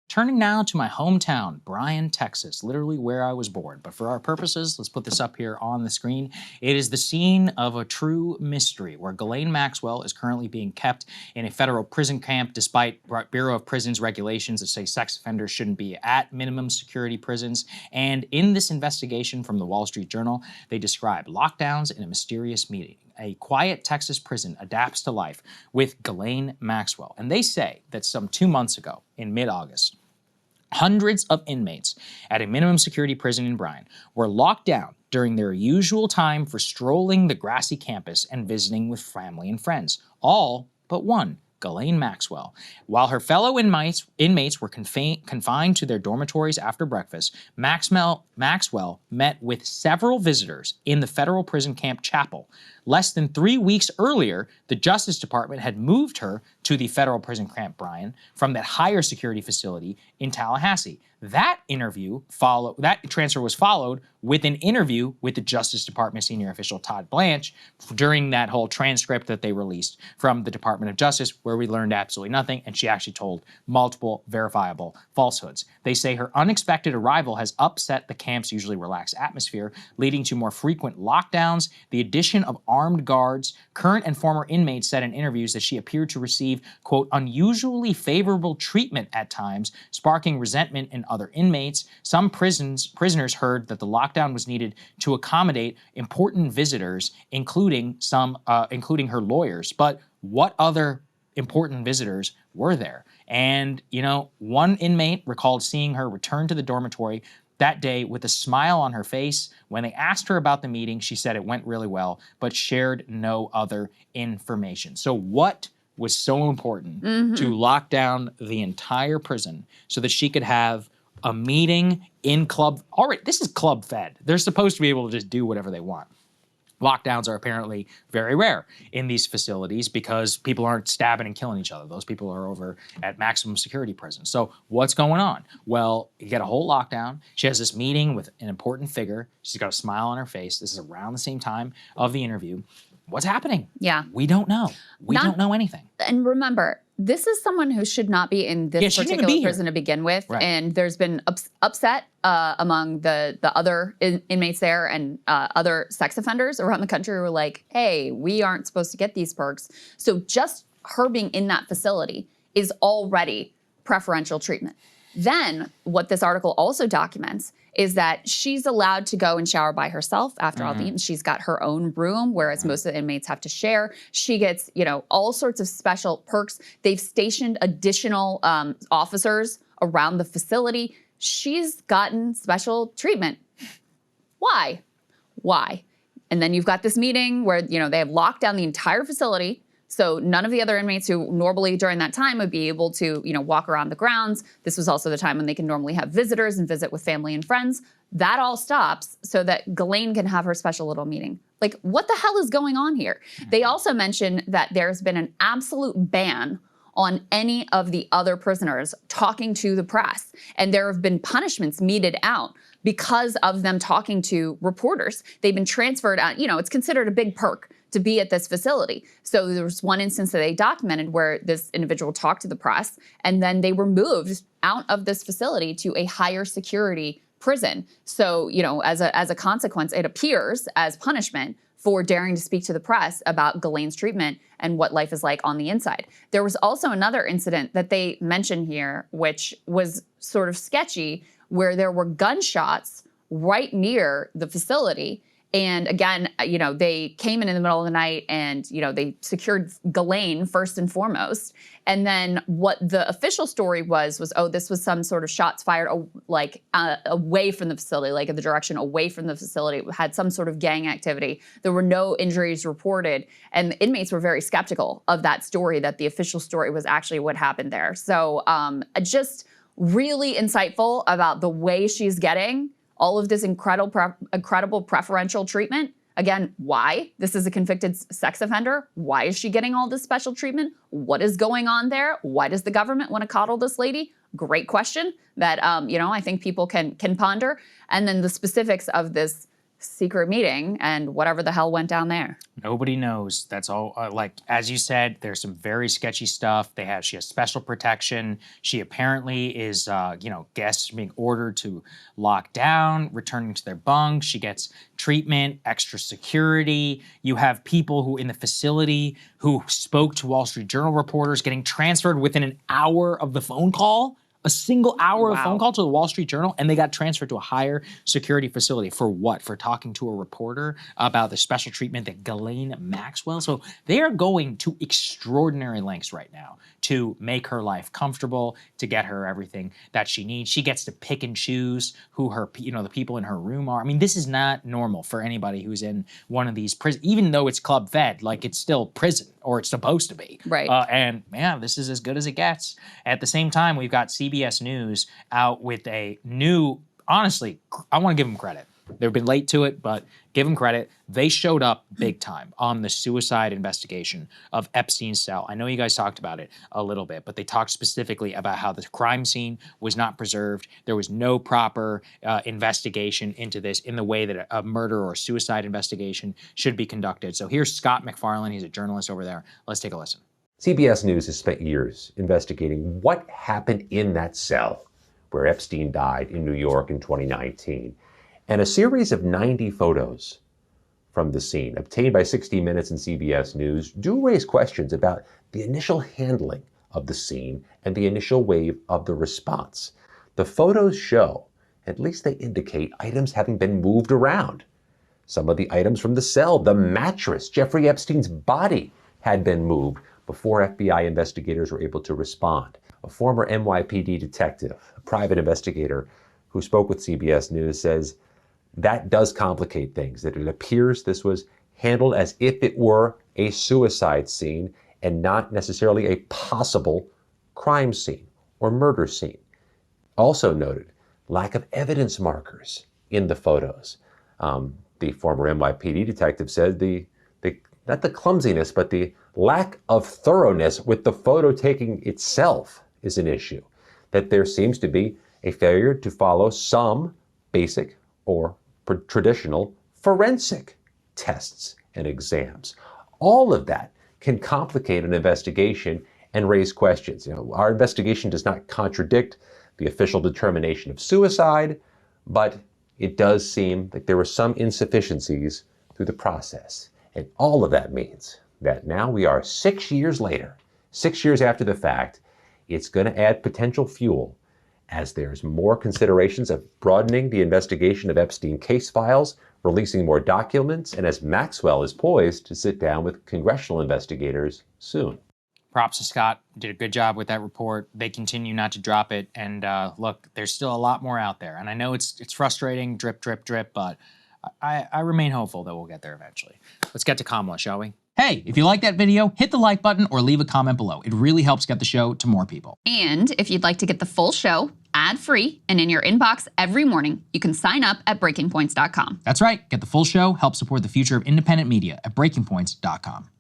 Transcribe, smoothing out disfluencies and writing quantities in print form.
Turning now to my hometown, Bryan, Texas, literally where I was born. But for our purposes, let's put this up here on the screen. It is the scene of a true mystery where Ghislaine Maxwell is currently being kept in a federal prison camp despite Bureau of Prisons regulations that say sex offenders shouldn't be at minimum security prisons. And in this investigation from the Wall Street Journal, they describe lockdowns in a mysterious meeting. A quiet Texas prison adapts to life with Ghislaine Maxwell. And they say that some 2 months ago, in mid-August, hundreds of inmates at a minimum security prison in Bryan were locked down during their usual time for strolling the grassy campus and visiting with family and friends. All but one, Ghislaine Maxwell. While her fellow inmates were confined to their dormitories after breakfast, Maxwell met with several visitors in the federal prison camp chapel. Less than 3 weeks earlier, the Justice Department had moved her to the federal prison camp Bryan from that higher security facility in Tallahassee. That transfer was followed with an interview with the Justice Department senior official Todd Blanche during that whole transcript that they released from the Department of Justice, where we learned absolutely nothing, and she actually told multiple verifiable falsehoods. They say her unexpected arrival has upset the camp's usually relaxed atmosphere, leading to more frequent lockdowns, the addition of armed guards. Current and former inmates said in interviews that she appeared to receive, quote, unusually favorable treatment at times, sparking resentment in other inmates. Some prisoners heard that the lockdown was needed to accommodate important visitors, including her lawyers. But what other important visitors were there? And, one inmate recalled seeing her return to the dormitory that day with a smile on her face. When they asked her about the meeting, she said it went really well, but shared no other information. So what was so important to lock down the entire prison so that she could have a meeting in club? All right, this is club fed. They're supposed to be able to just do whatever they want. Lockdowns are apparently very rare in these facilities because people aren't stabbing and killing each other. Those people are over at maximum security prisons. So what's going on? Well, you get a whole lockdown. She has this meeting with an important figure. She's got a smile on her face. This is around the same time of the interview. What's happening? Yeah. We don't know. We don't know anything. And remember, this is someone who should not be in this particular prison to begin with. Right. And there's been upset among the other inmates there and other sex offenders around the country who were like, hey, we aren't supposed to get these perks. So just her being in that facility is already preferential treatment. Then what this article also documents is that she's allowed to go and shower by herself after all the evenings. She's got her own room, whereas most of the inmates have to share. She gets, all sorts of special perks. They've stationed additional officers around the facility. She's gotten special treatment. Why? And then you've got this meeting where, they have locked down the entire facility. So none of the other inmates who normally during that time would be able to, walk around the grounds. This was also the time when they can normally have visitors and visit with family and friends. That all stops so that Ghislaine can have her special little meeting. Like, what the hell is going on here? They also mentioned that there's been an absolute ban on any of the other prisoners talking to the press. And there have been punishments meted out because of them talking to reporters. They've been transferred out. It's considered a big perk to be at this facility. So there was one instance that they documented where this individual talked to the press, and then they were moved out of this facility to a higher security prison. So, as a consequence, it appears as punishment for daring to speak to the press about Ghislaine's treatment and what life is like on the inside. There was also another incident that they mention here, which was sort of sketchy, where there were gunshots right near the facility. And again, they came in the middle of the night and, they secured Ghislaine first and foremost. And then what the official story was, this was some sort of shots fired away from the facility, like in the direction away from the facility. It had some sort of gang activity. There were no injuries reported. And the inmates were very skeptical of that story, that the official story was actually what happened there. So just really insightful about the way she's getting all of this incredible preferential treatment. Again, why? This is a convicted sex offender. Why is she getting all this special treatment? What is going on there? Why does the government want to coddle this lady? Great question that, I think people can ponder. And then the specifics of this secret meeting and whatever the hell went down there. Nobody knows. That's all. Like, as you said, there's some very sketchy stuff. She has special protection. She apparently is, guests being ordered to lock down, returning to their bunks. She gets treatment, extra security. You have people who in the facility who spoke to Wall Street Journal reporters getting transferred within an hour of the phone call. A single hour of phone call to the Wall Street Journal, and they got transferred to a higher security facility. For what? For talking to a reporter about the special treatment that Ghislaine Maxwell. So they are going to extraordinary lengths right now to make her life comfortable, to get her everything that she needs. She gets to pick and choose who the people in her room are. I mean, this is not normal for anybody who's in one of these prisons, even though it's club fed, like it's still prison, or it's supposed to be. Right. And man, this is as good as it gets. At the same time, we've got CBS News out with a new, honestly, I want to give them credit. They've been late to it, but give them credit. They showed up big time on the suicide investigation of Epstein's cell. I know you guys talked about it a little bit, but they talked specifically about how the crime scene was not preserved. There was no proper investigation into this in the way that a murder or suicide investigation should be conducted. So here's Scott McFarlane. He's a journalist over there. Let's take a listen. CBS News has spent years investigating what happened in that cell where Epstein died in New York in 2019. And a series of 90 photos from the scene, obtained by 60 Minutes and CBS News, do raise questions about the initial handling of the scene and the initial wave of the response. The photos show, at least they indicate, items having been moved around. Some of the items from the cell, the mattress, Jeffrey Epstein's body, had been moved before FBI investigators were able to respond. A former NYPD detective, a private investigator who spoke with CBS News, says that does complicate things, that it appears this was handled as if it were a suicide scene and not necessarily a possible crime scene or murder scene. Also noted, lack of evidence markers in the photos. The former NYPD detective said not the clumsiness, but the lack of thoroughness with the photo taking itself is an issue. That there seems to be a failure to follow some basic or traditional forensic tests and exams. All of that can complicate an investigation and raise questions. Our investigation does not contradict the official determination of suicide, but it does seem like there were some insufficiencies through the process. And all of that means that now we are 6 years later, 6 years after the fact. It's going to add potential fuel as there's more considerations of broadening the investigation of Epstein case files, releasing more documents, and as Maxwell is poised to sit down with congressional investigators soon. Props to Scott. Did a good job with that report. They continue not to drop it. And look, there's still a lot more out there. And I know it's frustrating, drip, drip, drip, but I remain hopeful that we'll get there eventually. Let's get to Kamala, shall we? Hey, if you like that video, hit the like button or leave a comment below. It really helps get the show to more people. And if you'd like to get the full show, ad-free, and in your inbox every morning, you can sign up at breakingpoints.com. That's right. Get the full show, help support the future of independent media at breakingpoints.com.